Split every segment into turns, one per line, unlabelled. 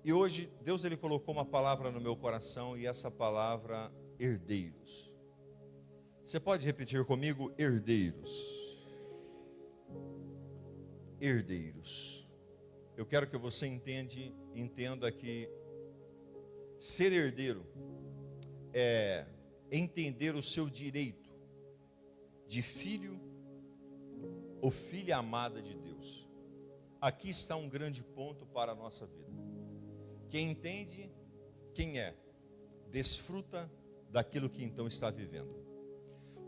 E hoje Deus ele colocou uma palavra no meu coração, e essa palavra, herdeiros. Você pode repetir comigo? Herdeiros. Herdeiros. Eu quero que você entenda que ser herdeiro é entender o seu direito de filho ou filha amada de Deus. Aqui está um grande ponto para a nossa vida. Quem entende quem é, desfruta daquilo que então está vivendo.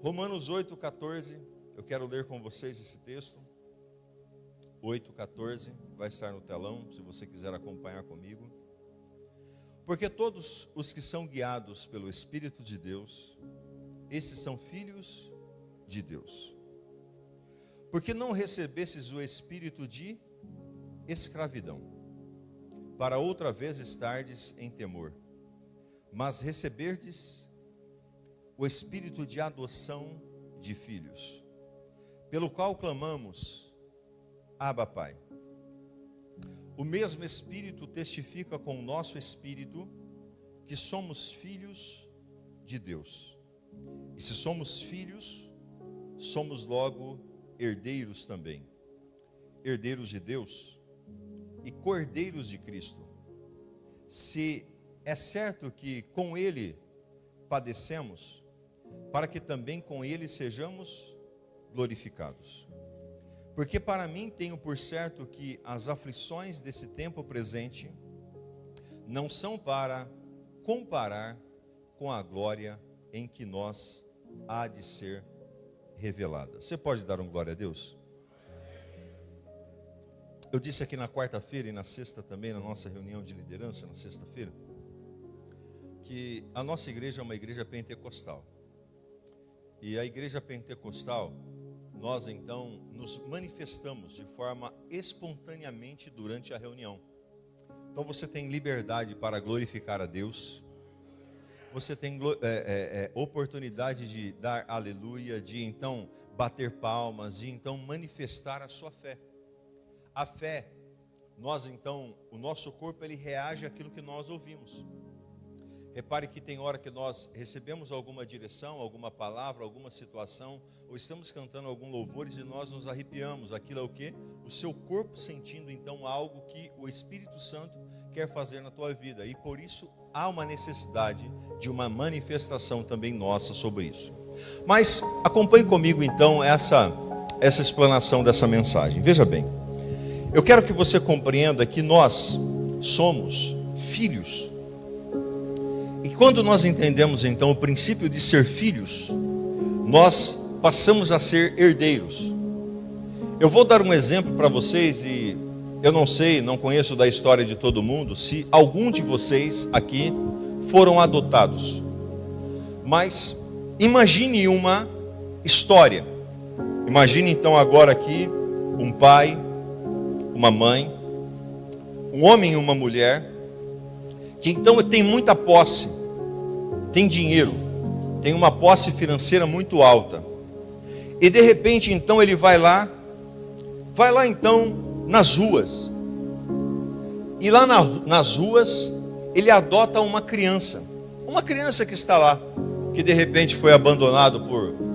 Romanos 8,14, eu quero ler com vocês esse texto. 8,14, vai estar no telão, se você quiser acompanhar comigo. Porque todos os que são guiados pelo Espírito de Deus, esses são filhos de Deus. Porque não recebestes o espírito de escravidão, para outra vez estardes em temor, mas receberdes o espírito de adoção de filhos, pelo qual clamamos, Abba, Pai. O mesmo Espírito testifica com o nosso espírito que somos filhos de Deus. E se somos filhos, somos logo herdeiros também. Herdeiros de Deus e cordeiros de Cristo. Se é certo que com Ele padecemos, para que também com Ele sejamos glorificados. Porque para mim tenho por certo que as aflições desse tempo presente não são para comparar com a glória em que nós há de ser revelada. Você pode dar um glória a Deus? Eu disse aqui na quarta-feira e na sexta também, na nossa reunião de liderança, na sexta-feira, que a nossa igreja é uma igreja pentecostal. E a igreja pentecostal, nós então nos manifestamos de forma espontaneamente durante a reunião. Então você tem liberdade para glorificar a Deus. Você tem oportunidade de dar aleluia, de então bater palmas, de então manifestar a sua fé. A fé, nós então, o nosso corpo ele reage àquilo que nós ouvimos. Repare que tem hora que nós recebemos alguma direção, alguma palavra, alguma situação, ou estamos cantando algum louvores e nós nos arrepiamos. Aquilo é o quê? O seu corpo sentindo então algo que o Espírito Santo quer fazer na tua vida. E por isso há uma necessidade de uma manifestação também nossa sobre isso. Mas acompanhe comigo então essa explanação dessa mensagem. Veja bem, eu quero que você compreenda que nós somos filhos. E quando nós entendemos então o princípio de ser filhos, nós passamos a ser herdeiros. Eu vou dar um exemplo para vocês e eu não sei, não conheço da história de todo mundo, se algum de vocês aqui foram adotados. Mas imagine uma história. Imagine então agora aqui um pai, uma mãe, um homem e uma mulher, que então tem muita posse, tem dinheiro, tem uma posse financeira muito alta. E de repente então ele vai lá então nas ruas. E lá nas ruas ele adota uma criança que está lá, que de repente foi abandonado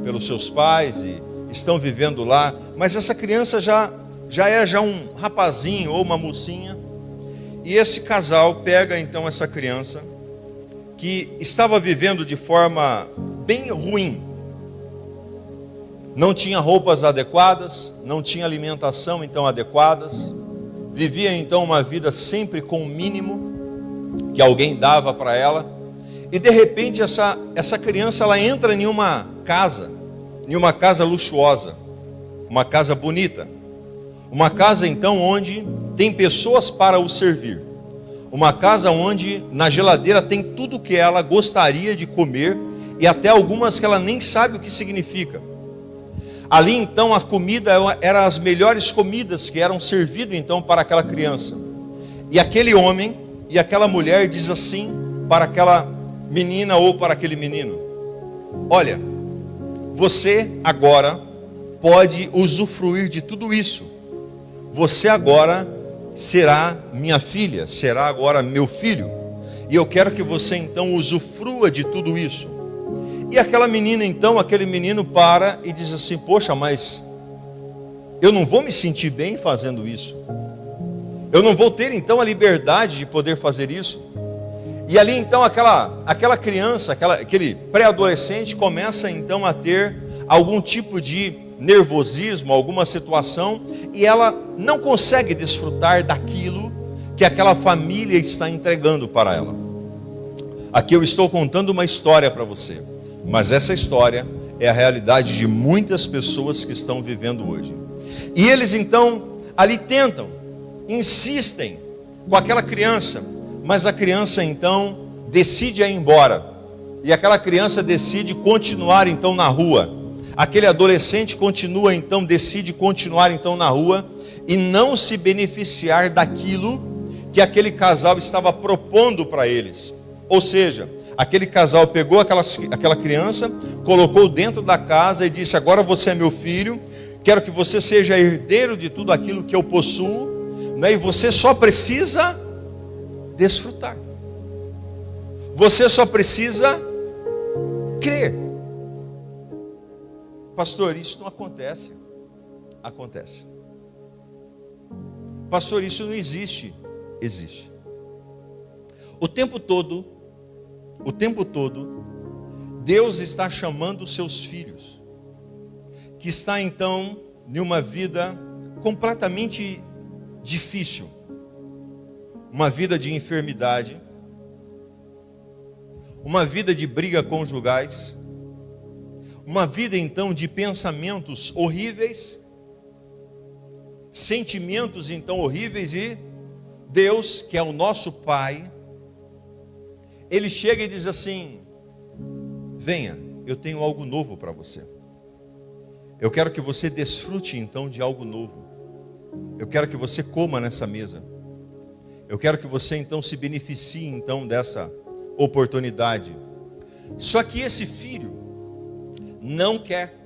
pelos seus pais e estão vivendo lá, mas essa criança já é um rapazinho ou uma mocinha. E esse casal pega então essa criança que estava vivendo de forma bem ruim. Não tinha roupas adequadas, não tinha alimentação então adequadas. Vivia então uma vida sempre com o mínimo que alguém dava para ela. E de repente essa criança ela entra em uma casa luxuosa, uma casa bonita. Uma casa então onde tem pessoas para o servir. Uma casa onde na geladeira tem tudo que ela gostaria de comer e até algumas que ela nem sabe o que significa. Ali então a comida era as melhores comidas que eram servidas então para aquela criança. E aquele homem e aquela mulher diz assim para aquela menina ou para aquele menino: olha, você agora pode usufruir de tudo isso. Você agora será minha filha, será agora meu filho. E eu quero que você então usufrua de tudo isso. E aquela menina então, aquele menino para e diz assim: poxa, mas eu não vou me sentir bem fazendo isso. Eu não vou ter então a liberdade de poder fazer isso. E ali então aquela criança, aquele pré-adolescente começa então a ter algum tipo de nervosismo, alguma situação, e ela não consegue desfrutar daquilo que aquela família está entregando para ela. Aqui eu estou contando uma história para você, mas essa história é a realidade de muitas pessoas que estão vivendo hoje. E eles então ali tentam, insistem com aquela criança, mas a criança então decide ir embora. E aquela criança decide continuar então na rua. Aquele adolescente decide continuar então na rua e não se beneficiar daquilo que aquele casal estava propondo para eles. Ou seja, aquele casal pegou aquela criança, colocou dentro da casa e disse: agora você é meu filho, quero que você seja herdeiro de tudo aquilo que eu possuo, né? E você só precisa desfrutar. Você só precisa crer. Pastor, isso não acontece. Acontece. Pastor, isso não existe. Existe. O tempo todo, Deus está chamando os seus filhos, que está então em uma vida completamente difícil, uma vida de enfermidade, uma vida de briga conjugais, uma vida então de pensamentos horríveis, sentimentos então horríveis, e Deus, que é o nosso Pai, Ele chega e diz assim: venha, eu tenho algo novo para você. Eu quero que você desfrute então de algo novo. Eu quero que você coma nessa mesa. Eu quero que você então se beneficie então dessa oportunidade. Só que esse filho não quer.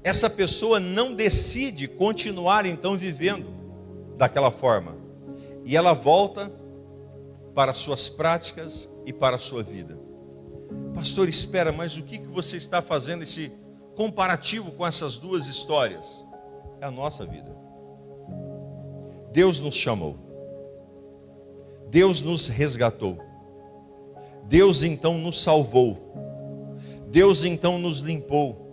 Essa pessoa não decide continuar então vivendo daquela forma. E ela volta para suas práticas e para a sua vida. Pastor, espera, mas o que você está fazendo esse comparativo com essas duas histórias? É a nossa vida. Deus nos chamou. Deus nos resgatou. Deus então nos salvou. Deus então nos limpou.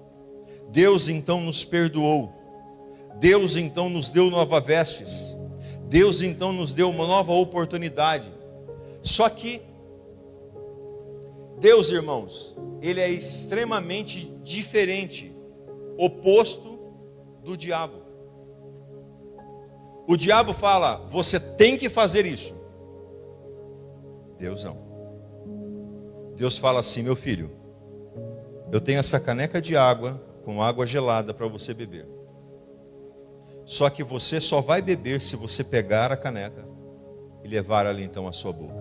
Deus então nos perdoou. Deus então nos deu novas vestes. Deus então nos deu uma nova oportunidade. Só que Deus, irmãos, Ele é extremamente diferente, oposto do diabo. O diabo fala: você tem que fazer isso. Deus não. Deus fala assim: meu filho, eu tenho essa caneca de água com água gelada para você beber. Só que você só vai beber se você pegar a caneca e levar ela então à sua boca.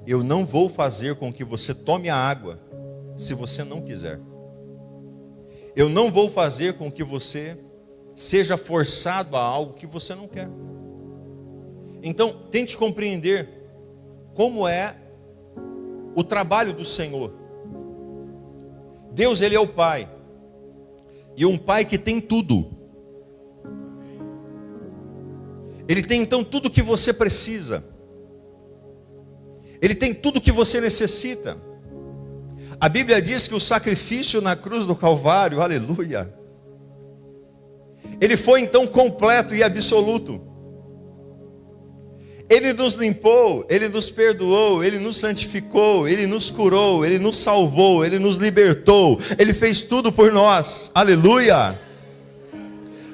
Eu não vou fazer com que você tome a água se você não quiser. Eu não vou fazer com que você seja forçado a algo que você não quer. Então, tente compreender como é o trabalho do Senhor. Deus, Ele é o Pai. E um Pai que tem tudo. Ele tem então tudo o que você precisa. Ele tem tudo o que você necessita. A Bíblia diz que o sacrifício na cruz do Calvário, aleluia, ele foi então completo e absoluto. Ele nos limpou, Ele nos perdoou, Ele nos santificou, Ele nos curou, Ele nos salvou, Ele nos libertou, Ele fez tudo por nós, aleluia.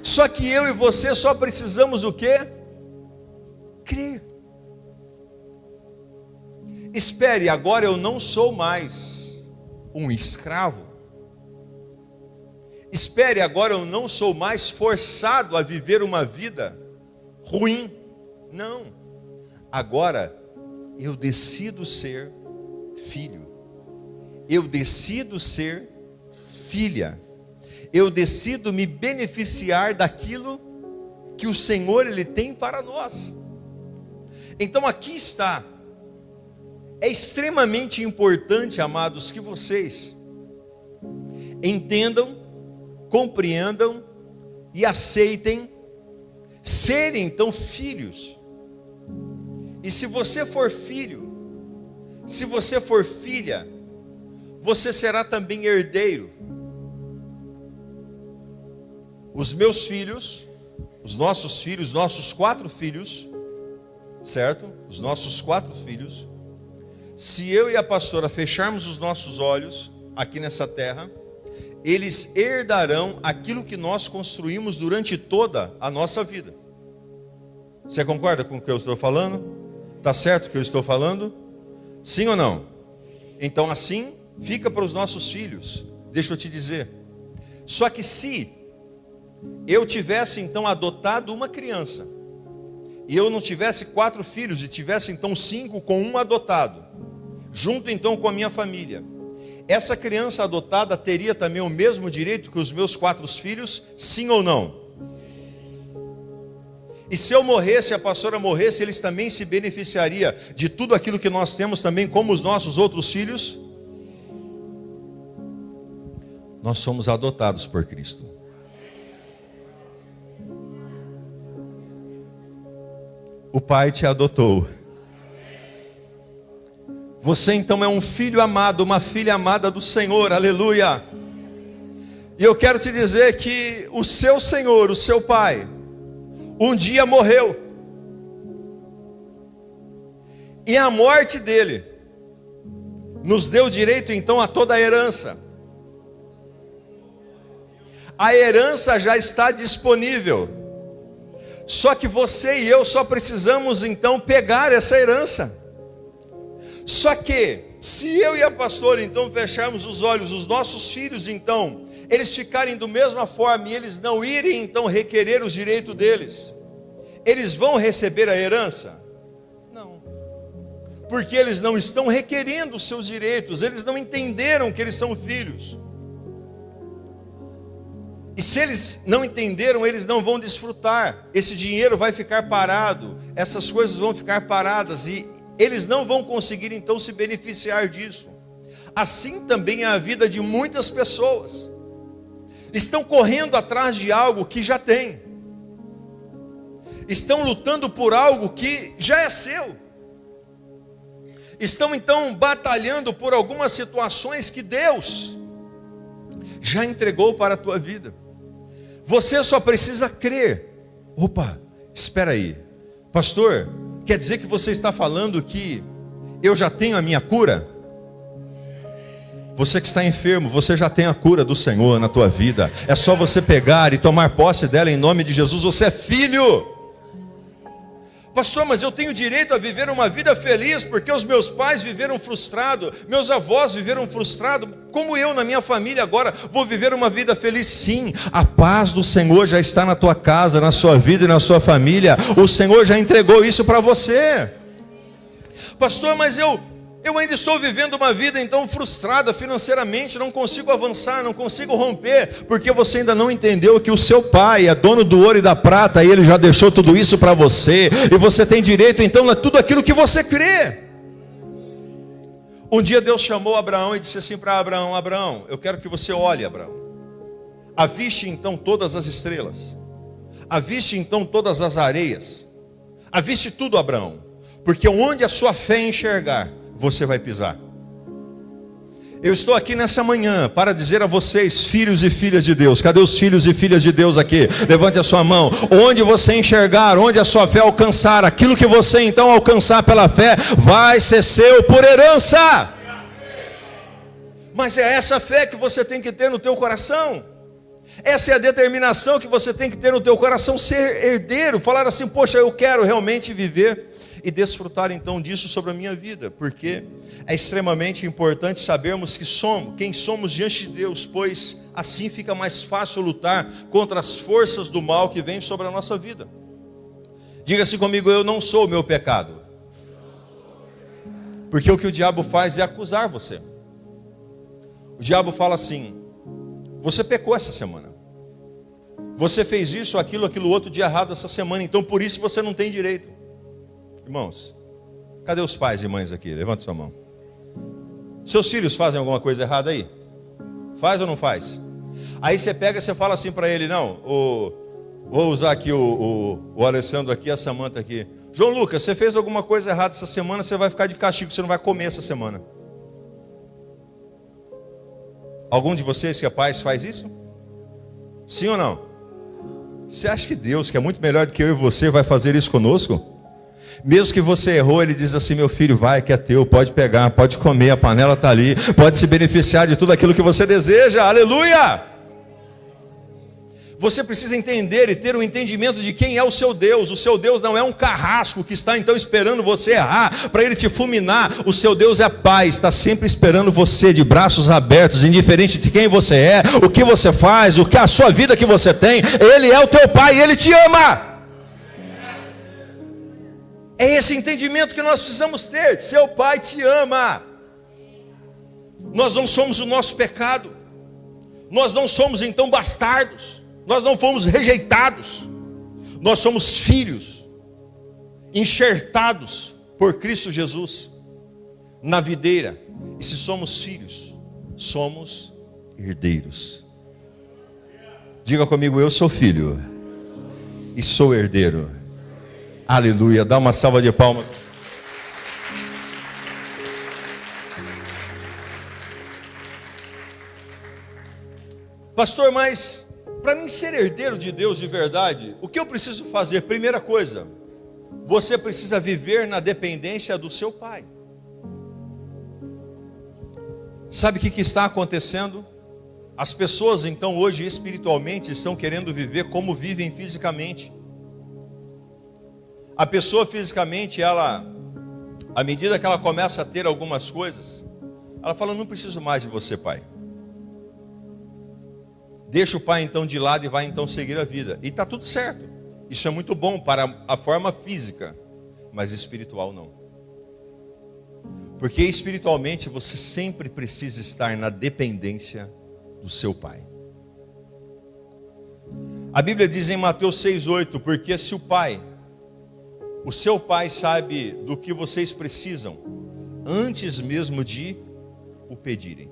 Só que eu e você só precisamos o quê? Crer. Espere, agora eu não sou mais um escravo. Espere, agora eu não sou mais forçado a viver uma vida ruim. Não. Agora eu decido ser filho. Eu decido ser filha. Eu decido me beneficiar daquilo que o Senhor Ele tem para nós. Então aqui está. É extremamente importante, amados, que vocês entendam, compreendam e aceitem serem então filhos. E se você for filho, se você for filha, você será também herdeiro. Os meus filhos, os nossos 4 filhos, certo? Os nossos 4 filhos, se eu e a pastora fecharmos os nossos olhos aqui nessa terra, eles herdarão aquilo que nós construímos durante toda a nossa vida. Você concorda com o que eu estou falando? Está certo o que eu estou falando? Sim ou não? Então assim fica para os nossos filhos. Deixa eu te dizer. Só que se eu tivesse então adotado uma criança, e eu não tivesse 4 filhos, e tivesse então 5 com um adotado, junto então com a minha família, essa criança adotada teria também o mesmo direito que os meus 4 filhos, sim ou não? E se eu morresse, a pastora morresse, eles também se beneficiariam de tudo aquilo que nós temos também, como os nossos outros filhos? Nós somos adotados por Cristo. O Pai te adotou. Você então é um filho amado, uma filha amada do Senhor, aleluia. E eu quero te dizer que o seu Senhor, o seu Pai, um dia morreu. E a morte dele nos deu direito então a toda a herança. A herança já está disponível. Só que você e eu só precisamos então pegar essa herança. Só que, se eu e a pastora então fecharmos os olhos, os nossos filhos então, eles ficarem da mesma forma e eles não irem então requerer os direitos deles, eles vão receber a herança? Não. Porque eles não estão requerendo os seus direitos, eles não entenderam que eles são filhos. E se eles não entenderam, eles não vão desfrutar. Esse dinheiro vai ficar parado, essas coisas vão ficar paradas e eles não vão conseguir então se beneficiar disso. Assim também é a vida de muitas pessoas. Estão correndo atrás de algo que já tem. Estão lutando por algo que já é seu. Estão então batalhando por algumas situações que Deus já entregou para a tua vida. Você só precisa crer. Opa, espera aí. Pastor, quer dizer que você está falando que eu já tenho a minha cura? Você que está enfermo, você já tem a cura do Senhor na tua vida. É só você pegar e tomar posse dela em nome de Jesus. Você é filho. Pastor, mas eu tenho direito a viver uma vida feliz porque os meus pais viveram frustrado, meus avós viveram frustrado. Como eu na minha família agora vou viver uma vida feliz? Sim, a paz do Senhor já está na tua casa, na sua vida e na sua família. O Senhor já entregou isso para você. Pastor, mas eu ainda estou vivendo uma vida então frustrada financeiramente, não consigo avançar, não consigo romper, porque você ainda não entendeu que o seu Pai é dono do ouro e da prata, e Ele já deixou tudo isso para você, e você tem direito então a tudo aquilo que você crê. Um dia Deus chamou Abraão e disse assim para Abraão: Abraão, eu quero que você olhe, Abraão, aviste então todas as estrelas, aviste então todas as areias, aviste tudo, Abraão, porque onde a sua fé enxergar, você vai pisar. Eu estou aqui nessa manhã para dizer a vocês, filhos e filhas de Deus. Cadê os filhos e filhas de Deus aqui? Levante a sua mão. Onde você enxergar, onde a sua fé alcançar, aquilo que você então alcançar pela fé, vai ser seu por herança. Mas é essa fé que você tem que ter no teu coração. Essa é a determinação que você tem que ter no teu coração, ser herdeiro, falar assim: poxa, eu quero realmente viver e desfrutar então disso sobre a minha vida, porque é extremamente importante sabermos quem somos diante de Deus, pois assim fica mais fácil lutar contra as forças do mal que vêm sobre a nossa vida. Diga-se comigo: eu não sou o meu pecado. Porque o que o diabo faz é acusar você. O diabo fala assim: você pecou essa semana, Você fez isso, aquilo outro de errado essa semana, então por isso você não tem direito. Irmãos, cadê os pais e mães aqui? Levanta sua mão. Seus filhos fazem alguma coisa errada aí? Faz ou não faz? Aí você pega e você fala assim para ele, não, vou usar aqui o Alessandro aqui, a Samanta aqui. João Lucas, você fez alguma coisa errada essa semana, você vai ficar de castigo, você não vai comer essa semana. Algum de vocês que é pai faz isso? Sim ou não? Você acha que Deus, que é muito melhor do que eu e você, vai fazer isso conosco? Mesmo que você errou, Ele diz assim, meu filho, vai que é teu, pode pegar, pode comer, a panela está ali, pode se beneficiar de tudo aquilo que você deseja, aleluia! Você precisa entender e ter um entendimento de quem é o seu Deus não é um carrasco que está então esperando você errar, para Ele te fulminar, o seu Deus é Pai, está sempre esperando você de braços abertos, indiferente de quem você é, o que você faz, o que a sua vida que você tem, Ele é o teu Pai e Ele te ama. É esse entendimento que nós precisamos ter, seu Pai te ama. Nós não somos o nosso pecado, nós não somos então bastardos, nós não fomos rejeitados, nós somos filhos, enxertados por Cristo Jesus, na videira, e se somos filhos, somos herdeiros. Diga comigo, eu sou filho, e sou herdeiro. Aleluia, dá uma salva de palmas. Pastor, mas para mim ser herdeiro de Deus de verdade, o que eu preciso fazer? Primeira coisa, você precisa viver na dependência do seu Pai. Sabe o que está acontecendo? As pessoas então hoje espiritualmente estão querendo viver como vivem fisicamente. A pessoa fisicamente, ela, à medida que ela começa a ter algumas coisas, ela fala, não preciso mais de você, Pai. Deixa o Pai então de lado e vai então seguir a vida. E está tudo certo. Isso é muito bom para a forma física, mas espiritual não. Porque espiritualmente você sempre precisa estar na dependência do seu Pai. A Bíblia diz em Mateus 6,8, porque se o seu Pai sabe do que vocês precisam, antes mesmo de o pedirem.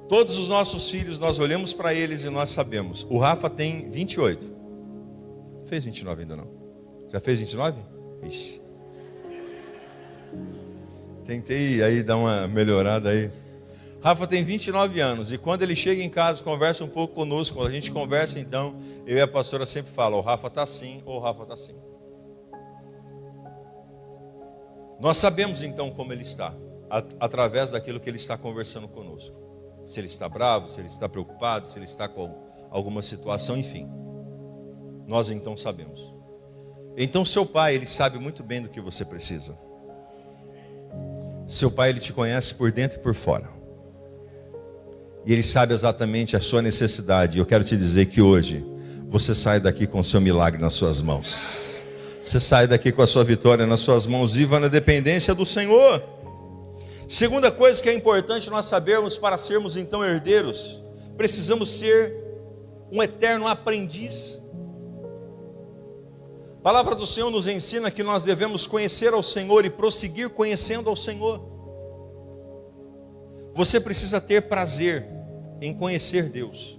Todos os nossos filhos, nós olhamos para eles e nós sabemos. O Rafa tem 28. Fez 29 ainda não? Já fez 29? Ixi. Tentei aí dar uma melhorada aí. Rafa tem 29 anos e quando ele chega em casa, conversa um pouco conosco. Quando a gente conversa então, eu e a pastora sempre falam, o Rafa está assim ou o Rafa está assim. Nós sabemos então como ele está, através daquilo que ele está conversando conosco. Se ele está bravo, se ele está preocupado, se ele está com alguma situação, enfim. Nós então sabemos. Então seu Pai, ele sabe muito bem do que você precisa. Seu Pai, ele te conhece por dentro e por fora. E Ele sabe exatamente a sua necessidade. Eu quero te dizer que hoje você sai daqui com o seu milagre nas suas mãos. Você sai daqui com a sua vitória nas suas mãos. Viva na dependência do Senhor. Segunda coisa que é importante nós sabermos para sermos então herdeiros, precisamos ser um eterno aprendiz. A palavra do Senhor nos ensina que nós devemos conhecer ao Senhor e prosseguir conhecendo ao Senhor. Você precisa ter prazer em conhecer Deus,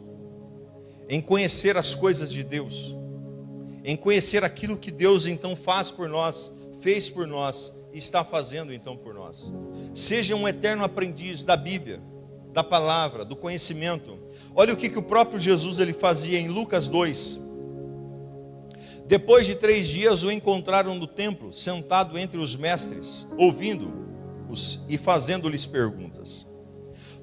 em conhecer as coisas de Deus, em conhecer aquilo que Deus então faz por nós, fez por nós e está fazendo então por nós. Seja um eterno aprendiz da Bíblia, da palavra, do conhecimento. Olha o que o próprio Jesus ele fazia em Lucas 2. Depois de 3 dias o encontraram no templo, sentado entre os mestres, ouvindo-os e fazendo-lhes perguntas.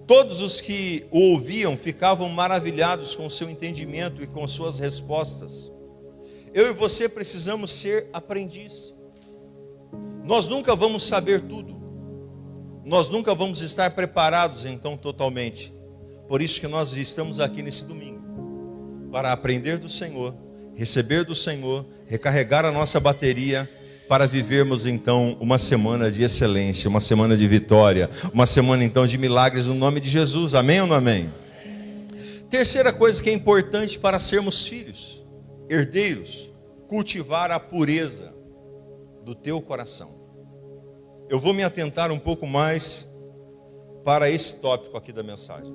Todos os que o ouviam ficavam maravilhados com seu entendimento e com suas respostas. Eu e você precisamos ser aprendiz. Nós nunca vamos saber tudo. Nós nunca vamos estar preparados então totalmente. Por isso que nós estamos aqui nesse domingo, para aprender do Senhor, receber do Senhor, recarregar a nossa bateria, para vivermos então uma semana de excelência, uma semana de vitória, uma semana então de milagres no nome de Jesus, amém ou não amém? Terceira coisa que é importante para sermos filhos, herdeiros, cultivar a pureza do teu coração. Eu vou me atentar um pouco mais para esse tópico aqui da mensagem.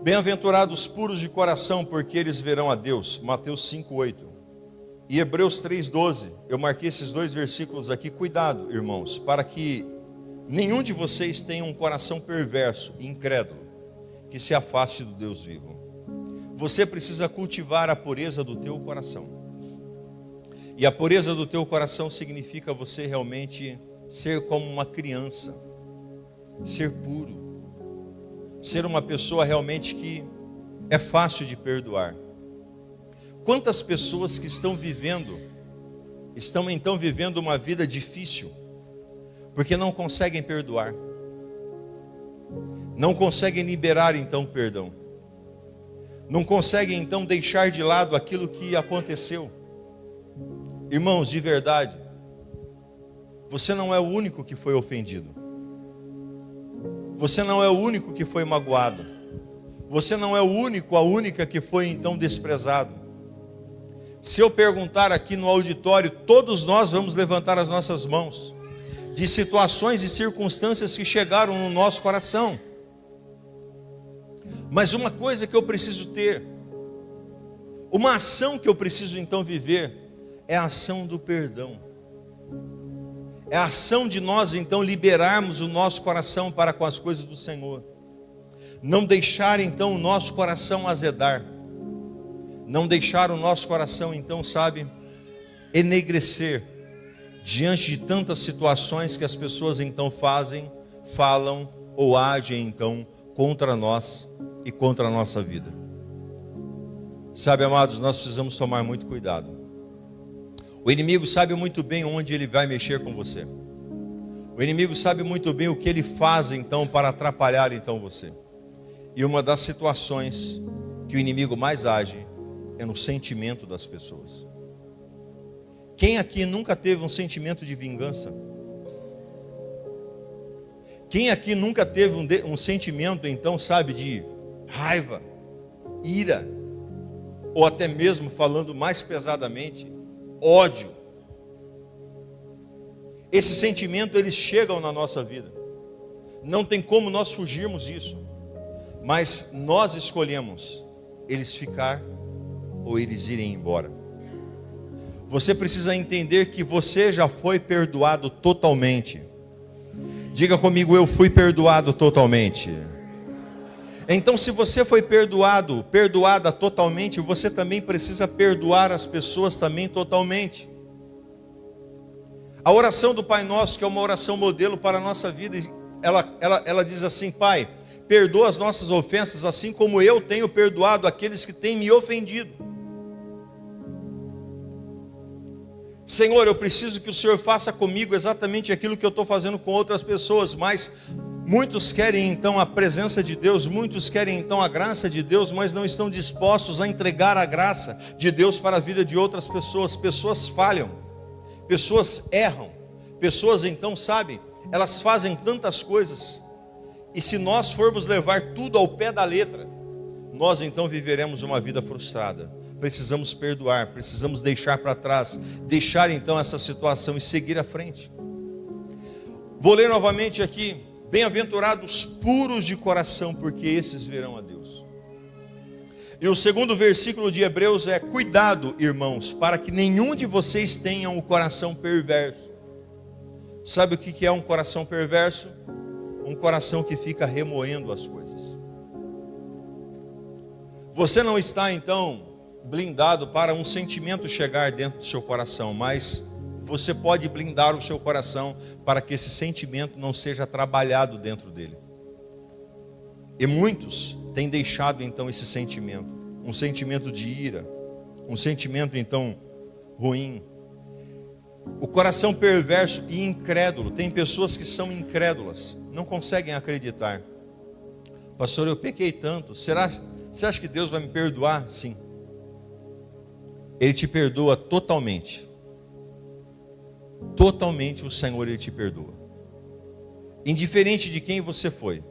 Bem-aventurados puros de coração, porque eles verão a Deus. Mateus 5:8. E Hebreus 3:12. Eu marquei esses dois versículos aqui. Cuidado, irmãos, para que nenhum de vocês tenha um coração perverso e incrédulo, que se afaste do Deus vivo. Você precisa cultivar a pureza do teu coração. E a pureza do teu coração significa você realmente ser como uma criança, ser puro, ser uma pessoa realmente que é fácil de perdoar. Quantas pessoas que estão então vivendo uma vida difícil, porque não conseguem perdoar, não conseguem liberar então perdão, não conseguem então deixar de lado aquilo que aconteceu. Irmãos, de verdade, você não é o único que foi ofendido, você não é o único que foi magoado, você não é o único, a única que foi então desprezado. Se eu perguntar aqui no auditório, todos nós vamos levantar as nossas mãos, de situações e circunstâncias que chegaram no nosso coração. Mas uma coisa que eu preciso ter, uma ação que eu preciso então viver, é a ação do perdão. É a ação de nós então liberarmos o nosso coração para com as coisas do Senhor. Não deixar então o nosso coração azedar. Não deixar o nosso coração então, enegrecer diante de tantas situações que as pessoas então fazem, falam ou agem então contra nós e contra a nossa vida. Amados, nós precisamos tomar muito cuidado. O inimigo sabe muito bem onde ele vai mexer com você. O inimigo sabe muito bem o que ele faz então para atrapalhar então você. E uma das situações que o inimigo mais age é no sentimento das pessoas. Quem aqui nunca teve um sentimento de vingança? Quem aqui nunca teve um sentimento então, de raiva, ira, ou até mesmo falando mais pesadamente, ódio? Esse sentimento, eles chegam na nossa vida. Não tem como nós fugirmos disso. Mas nós escolhemos eles ficar ou eles irem embora. Você precisa entender que você já foi perdoado totalmente. Diga comigo, eu fui perdoado totalmente. Então, se você foi perdoada totalmente, você também precisa perdoar as pessoas também totalmente. A oração do Pai Nosso, que é uma oração modelo para a nossa vida, ela diz assim: Pai, perdoa as nossas ofensas, assim como eu tenho perdoado aqueles que têm me ofendido. Senhor, eu preciso que o Senhor faça comigo exatamente aquilo que eu estou fazendo com outras pessoas, mas muitos querem então a presença de Deus, muitos querem então a graça de Deus, mas não estão dispostos a entregar a graça de Deus para a vida de outras pessoas. Pessoas falham, pessoas erram, pessoas então, elas fazem tantas coisas, e se nós formos levar tudo ao pé da letra, nós então viveremos uma vida frustrada. Precisamos perdoar, precisamos deixar para trás, deixar então essa situação e seguir à frente. Vou ler novamente aqui: bem-aventurados puros de coração, porque esses verão a Deus. E o segundo versículo de Hebreus é: cuidado, irmãos, para que nenhum de vocês tenha um coração perverso. Sabe o que é um coração perverso? Um coração que fica remoendo as coisas. Você não está então blindado para um sentimento chegar dentro do seu coração, mas você pode blindar o seu coração para que esse sentimento não seja trabalhado dentro dele. E muitos têm deixado então esse sentimento, um sentimento de ira, um sentimento então ruim. O coração perverso e incrédulo, tem pessoas que são incrédulas, não conseguem acreditar. Pastor, eu pequei tanto, você acha que Deus vai me perdoar? Sim. Ele te perdoa totalmente. Totalmente o Senhor, Ele te perdoa. Indiferente de quem você foi.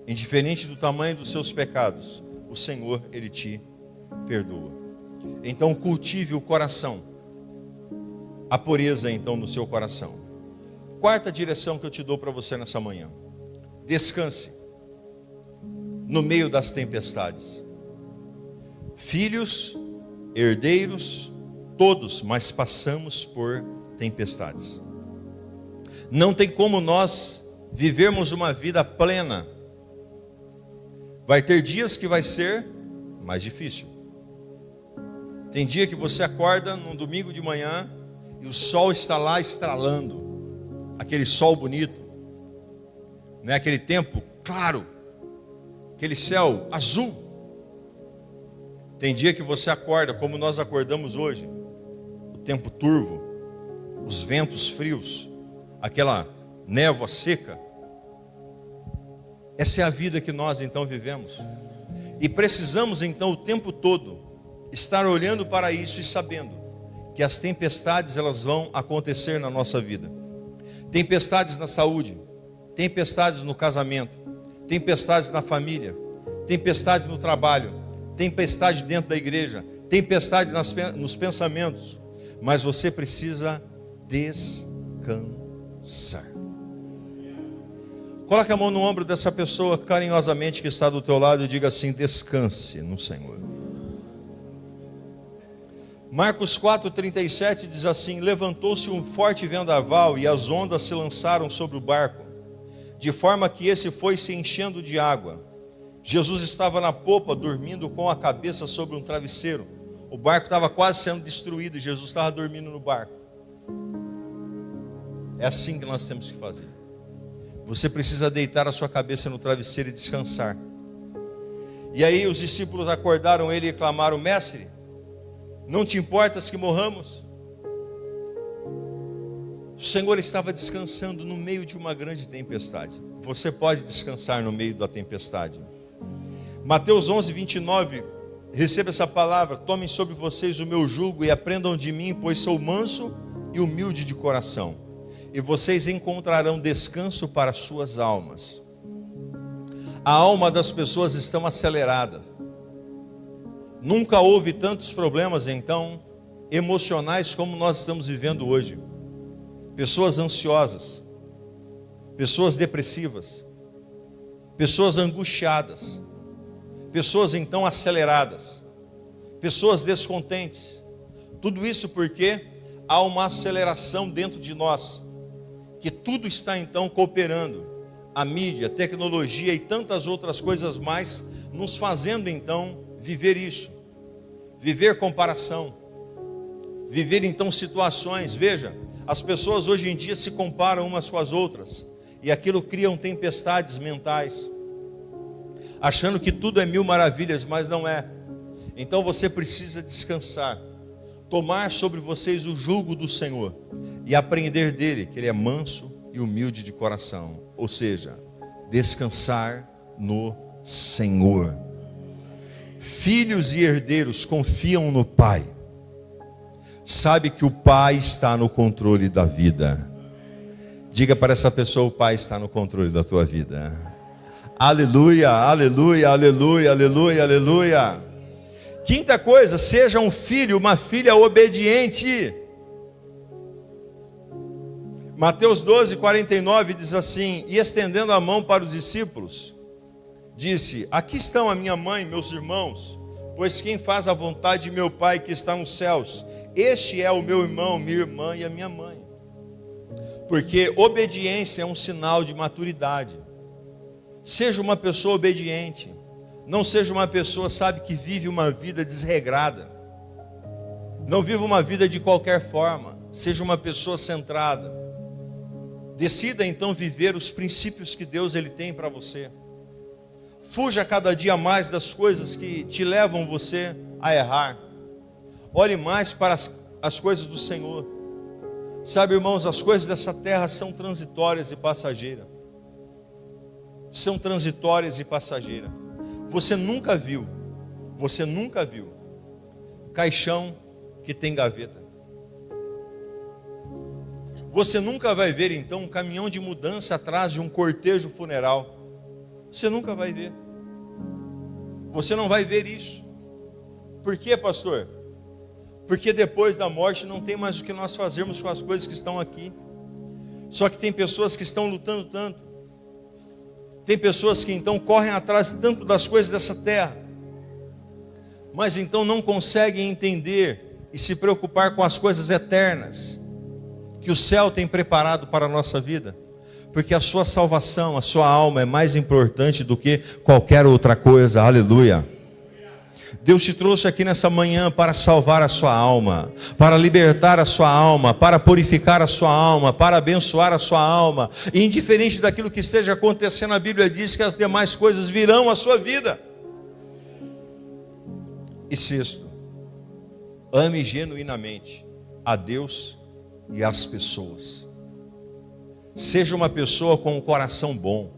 indiferente do tamanho dos seus pecados, o Senhor, Ele te perdoa. Então cultive o coração, a pureza então no seu coração. Quarta direção que eu te dou para você nessa manhã: descanse no meio das tempestades. Filhos, herdeiros, todos, mas passamos por tempestades. Não tem como nós vivermos uma vida plena. Vai ter dias que vai ser mais difícil. Tem dia que você acorda num domingo de manhã e o sol está lá estralando, aquele sol bonito, né? Aquele tempo claro, aquele céu azul. Tem dia que você acorda como nós acordamos hoje, o tempo turvo, os ventos frios, aquela névoa seca. Essa é a vida que nós então vivemos. E precisamos então o tempo todo estar olhando para isso e sabendo que as tempestades elas vão acontecer na nossa vida. Tempestades na saúde, tempestades no casamento, tempestades na família, tempestade no trabalho, tempestade dentro da igreja, tempestade nos pensamentos. Mas você precisa descansar. Coloque a mão no ombro dessa pessoa carinhosamente que está do teu lado e diga assim: descanse no Senhor. Marcos 4,37 diz assim: levantou-se um forte vendaval e as ondas se lançaram sobre o barco, de forma que esse foi se enchendo de água. Jesus estava na popa, dormindo com a cabeça sobre um travesseiro. O barco estava quase sendo destruído e Jesus estava dormindo no barco. É assim que nós temos que fazer. Você precisa deitar a sua cabeça no travesseiro e descansar. E aí os discípulos acordaram ele e clamaram: mestre, não te importas que morramos? O Senhor estava descansando no meio de uma grande tempestade. Você pode descansar no meio da tempestade. Mateus 11:29, receba essa palavra: tomem sobre vocês o meu jugo e aprendam de mim, pois sou manso e humilde de coração, e vocês encontrarão descanso para suas almas. A alma das pessoas está acelerada. Nunca houve tantos problemas, então, emocionais como nós estamos vivendo hoje. Pessoas ansiosas, pessoas depressivas, pessoas angustiadas, pessoas então aceleradas, pessoas descontentes. Tudo isso porque há uma aceleração dentro de nós, que tudo está então cooperando, a mídia, a tecnologia e tantas outras coisas mais, nos fazendo então viver isso, viver comparação, viver então situações. Veja, as pessoas hoje em dia se comparam umas com as outras, e aquilo criam tempestades mentais, achando que tudo é mil maravilhas, mas não é. Então você precisa descansar, tomar sobre vocês o jugo do Senhor e aprender dele, que ele é manso e humilde de coração. Ou seja, descansar no Senhor. Filhos e herdeiros confiam no Pai. Sabe que o Pai está no controle da vida. Diga para essa pessoa: o Pai está no controle da tua vida. Aleluia, aleluia, aleluia, aleluia, aleluia. Quinta coisa: seja um filho, uma filha obediente. Mateus 12:49 diz assim: e estendendo a mão para os discípulos, disse: aqui estão a minha mãe e meus irmãos, pois quem faz a vontade de meu Pai que está nos céus, este é o meu irmão, minha irmã e a minha mãe. Porque obediência é um sinal de maturidade. Seja uma pessoa obediente. Não seja uma pessoa, sabe, que vive uma vida desregrada. Não viva uma vida de qualquer forma. Seja uma pessoa centrada. Decida então viver os princípios que Deus ele tem para você. Fuja cada dia mais das coisas que te levam você a errar. Olhe mais para as coisas do Senhor. Sabe, irmãos, as coisas dessa terra são transitórias e passageiras. São transitórias e passageiras. Você nunca viu caixão que tem gaveta. Você nunca vai ver então um caminhão de mudança atrás de um cortejo funeral. Você nunca vai ver. Você não vai ver isso. Por quê, pastor? Porque depois da morte não tem mais o que nós fazermos com as coisas que estão aqui. Só que tem pessoas que estão lutando tanto. Tem pessoas que então correm atrás tanto das coisas dessa terra, mas então não conseguem entender e se preocupar com as coisas eternas que o céu tem preparado para a nossa vida. Porque a sua salvação, a sua alma é mais importante do que qualquer outra coisa. Aleluia. Deus te trouxe aqui nessa manhã para salvar a sua alma, para libertar a sua alma, para purificar a sua alma, para abençoar a sua alma. E indiferente daquilo que esteja acontecendo, a Bíblia diz que as demais coisas virão à sua vida. E sexto, ame genuinamente a Deus e as pessoas. Seja uma pessoa com um coração bom.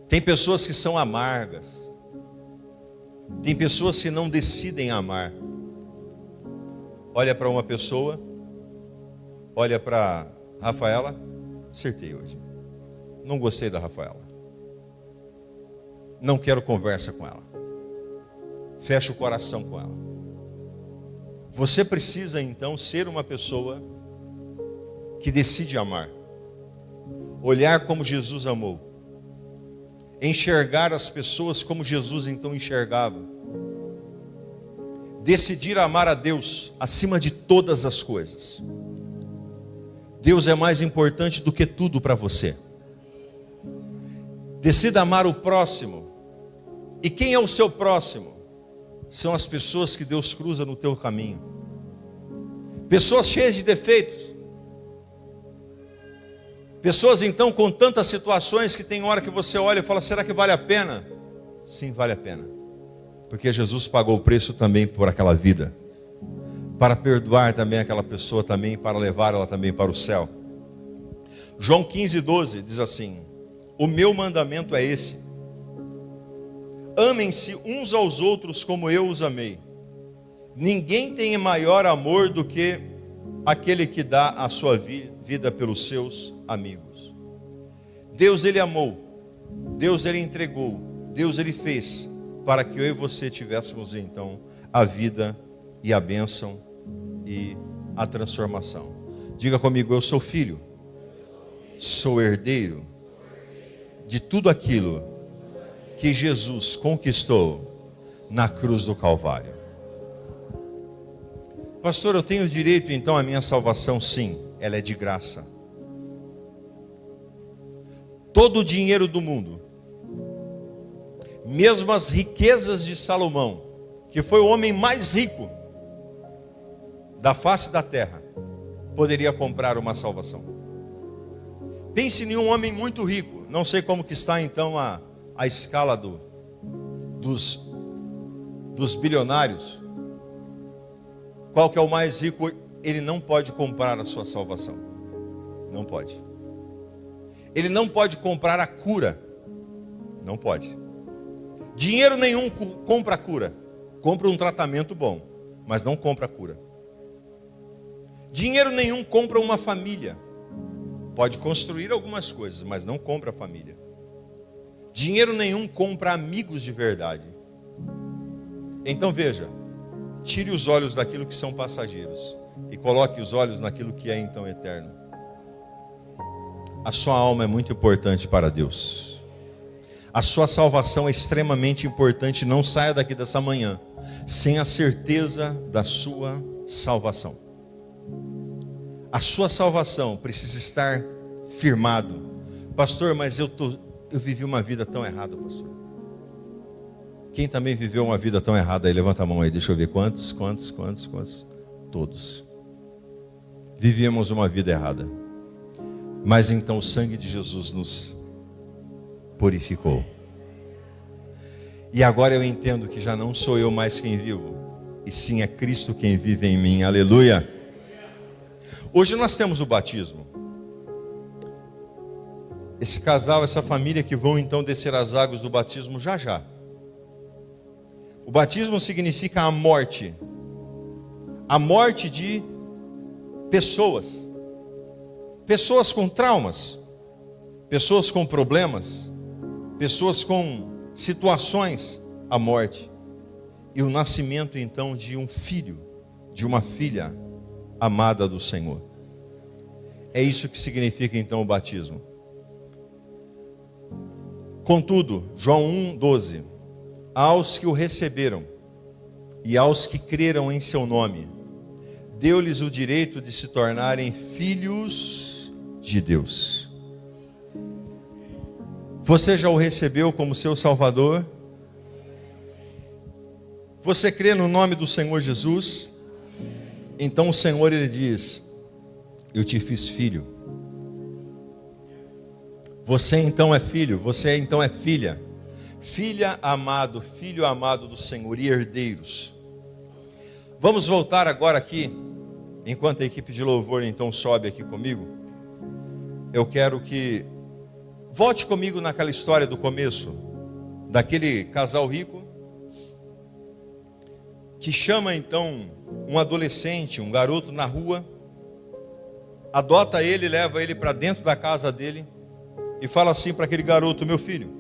Tem pessoas que são amargas. Tem pessoas que não decidem amar. Olha para uma pessoa, olha para Rafaela. Acertei hoje. Não gostei da Rafaela. Não quero conversa com ela. Fecha o coração com ela. Você precisa então ser uma pessoa que decide amar, olhar como Jesus amou, enxergar as pessoas como Jesus então enxergava, decidir amar a Deus acima de todas as coisas. Deus é mais importante do que tudo para você. Decida amar o próximo. E quem é o seu próximo? São as pessoas que Deus cruza no teu caminho. Pessoas cheias de defeitos. Pessoas então com tantas situações que tem hora que você olha e fala, será que vale a pena? Sim, vale a pena. Porque Jesus pagou o preço também por aquela vida. Para perdoar também aquela pessoa também, para levar ela também para o céu. João 15:12 diz assim: o meu mandamento é esse: amem-se uns aos outros como eu os amei. Ninguém tem maior amor do que aquele que dá a sua vida pelos seus amigos. Deus ele amou, Deus ele entregou, Deus ele fez para que eu e você tivéssemos então a vida e a bênção e a transformação. Diga comigo, eu sou filho, sou herdeiro de tudo aquilo que Jesus conquistou na cruz do Calvário. Pastor, eu tenho direito então à minha salvação? Sim, ela é de graça. Todo o dinheiro do mundo, mesmo as riquezas de Salomão, que foi o homem mais rico da face da terra, poderia comprar uma salvação. Pense em um homem muito rico. Não sei como que está então a escala dos bilionários. Qual que é o mais rico? Ele não pode comprar a sua salvação. Não pode. Ele não pode comprar a cura. Não pode. Dinheiro nenhum compra a cura. Compra um tratamento bom, mas não compra a cura. Dinheiro nenhum compra uma família. Pode construir algumas coisas, mas não compra a família. Dinheiro nenhum compra amigos de verdade. Então veja, tire os olhos daquilo que são passageiros e coloque os olhos naquilo que é então eterno. A sua alma é muito importante para Deus. A sua salvação é extremamente importante. Não saia daqui dessa manhã sem a certeza da sua salvação. A sua salvação precisa estar firmado. Pastor, mas eu vivi uma vida tão errada, pastor. Quem também viveu uma vida tão errada aí? Levanta a mão aí, deixa eu ver quantos? Todos. Vivíamos uma vida errada. Mas então o sangue de Jesus nos purificou. E agora eu entendo que já não sou eu mais quem vivo, e sim é Cristo quem vive em mim. Aleluia. Hoje nós temos o batismo. Esse casal, essa família que vão então descer as águas do batismo já já. O batismo significa a morte de pessoas com traumas, pessoas com problemas, pessoas com situações, a morte. E o nascimento então de um filho, de uma filha amada do Senhor. É isso que significa então o batismo. Contudo, João 1,12: aos que o receberam e aos que creram em seu nome, deu-lhes o direito de se tornarem filhos de Deus. Você já o recebeu como seu Salvador? Você crê no nome do Senhor Jesus? Então o Senhor, Ele diz: eu te fiz filho. Você então é filho, você então é filha. Filha amado, filho amado do Senhor e herdeiros. Vamos voltar agora aqui, enquanto a equipe de louvor então sobe aqui comigo. Eu quero que volte comigo naquela história do começo, daquele casal rico, que chama então um adolescente, um garoto na rua, adota ele, leva ele para dentro da casa dele e fala assim para aquele garoto: meu filho,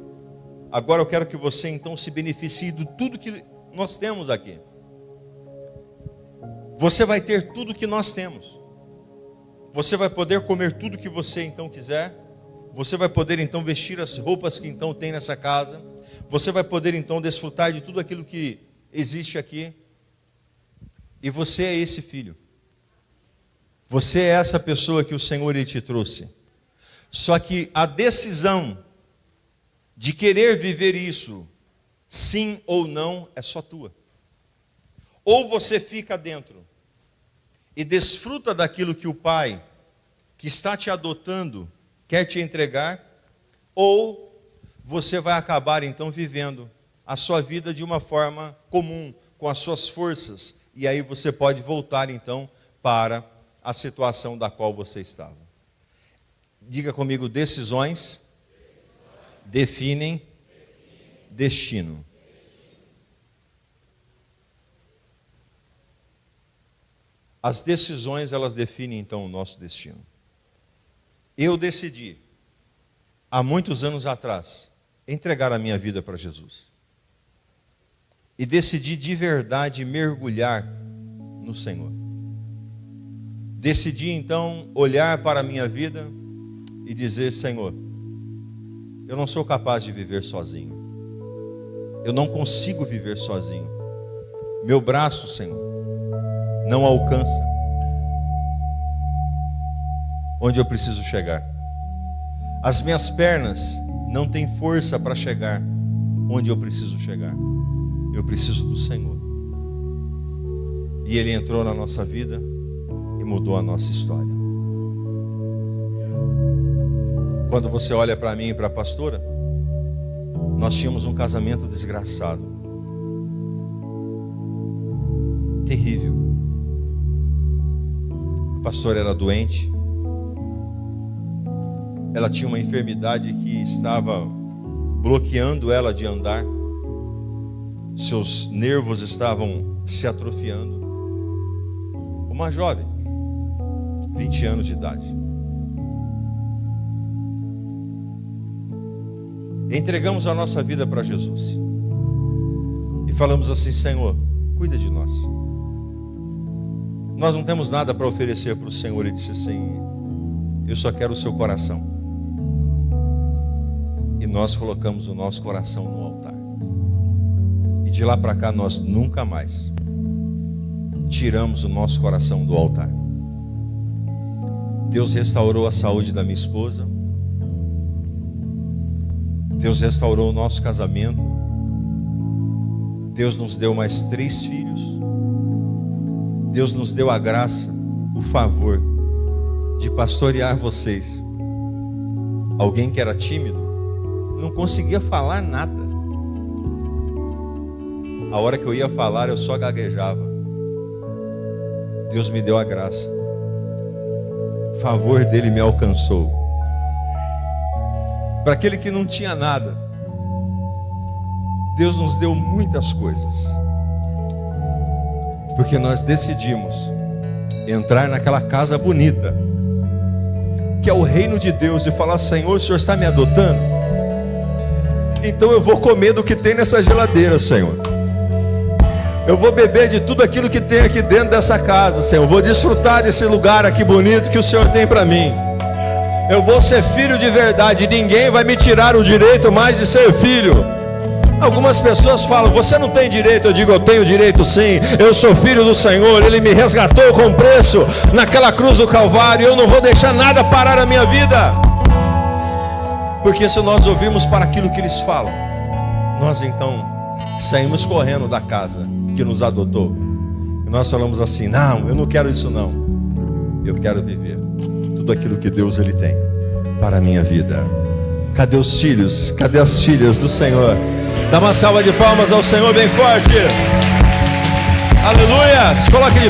agora eu quero que você então se beneficie de tudo que nós temos aqui. Você vai ter tudo que nós temos. Você vai poder comer tudo que você então quiser. Você vai poder então vestir as roupas que então tem nessa casa. Você vai poder então desfrutar de tudo aquilo que existe aqui. E você é esse filho. Você é essa pessoa que o Senhor Ele te trouxe. Só que a decisão de querer viver isso, sim ou não, é só tua. Ou você fica dentro e desfruta daquilo que o Pai, que está te adotando, quer te entregar, ou você vai acabar então vivendo a sua vida de uma forma comum, com as suas forças, e aí você pode voltar então para a situação da qual você estava. Diga comigo: decisões definem destino. As decisões, elas definem então o nosso destino. Eu decidi, há muitos anos atrás, entregar a minha vida para Jesus. E decidi de verdade mergulhar no Senhor. Decidi então olhar para a minha vida e dizer: Senhor, eu não sou capaz de viver sozinho. Eu não consigo viver sozinho. Meu braço, Senhor, não alcança onde eu preciso chegar. As minhas pernas não têm força para chegar onde eu preciso chegar. Eu preciso do Senhor. E Ele entrou na nossa vida e mudou a nossa história. Quando você olha para mim e para a pastora, nós tínhamos um casamento desgraçado. Terrível. A pastora era doente. Ela tinha uma enfermidade que estava bloqueando ela de andar. Seus nervos estavam se atrofiando. Uma jovem, 20 anos de idade. Entregamos a nossa vida para Jesus. E falamos assim: Senhor, cuida de nós. Nós não temos nada para oferecer para o Senhor. Ele disse assim: eu só quero o seu coração. E nós colocamos o nosso coração no altar. E de lá para cá nós nunca mais tiramos o nosso coração do altar. Deus restaurou a saúde da minha esposa. Deus restaurou o nosso casamento. Deus nos deu mais 3 filhos. Deus nos deu a graça, o favor de pastorear vocês. Alguém que era tímido, não conseguia falar nada. A hora que eu ia falar, eu só gaguejava. Deus me deu a graça. O favor dele me alcançou. Para aquele que não tinha nada, Deus nos deu muitas coisas. Porque nós decidimos entrar naquela casa bonita, que é o reino de Deus, e falar: Senhor, o Senhor está me adotando? Então eu vou comer do que tem nessa geladeira, Senhor. Eu vou beber de tudo aquilo que tem aqui dentro dessa casa, Senhor. Eu vou desfrutar desse lugar aqui bonito que o Senhor tem para mim. Eu vou ser filho de verdade. Ninguém vai me tirar o direito mais de ser filho. Algumas pessoas falam: você não tem direito. Eu digo: eu tenho direito sim. Eu sou filho do Senhor. Ele me resgatou com preço naquela cruz do Calvário. Eu não vou deixar nada parar a minha vida. Porque se nós ouvirmos para aquilo que eles falam, nós então saímos correndo da casa que nos adotou. E nós falamos assim: não, eu não quero isso não. Eu quero viver tudo aquilo que Deus ele tem para a minha vida. Cadê os filhos? Cadê as filhas do Senhor? Dá uma salva de palmas ao Senhor bem forte. Aleluia! Se coloque de pé.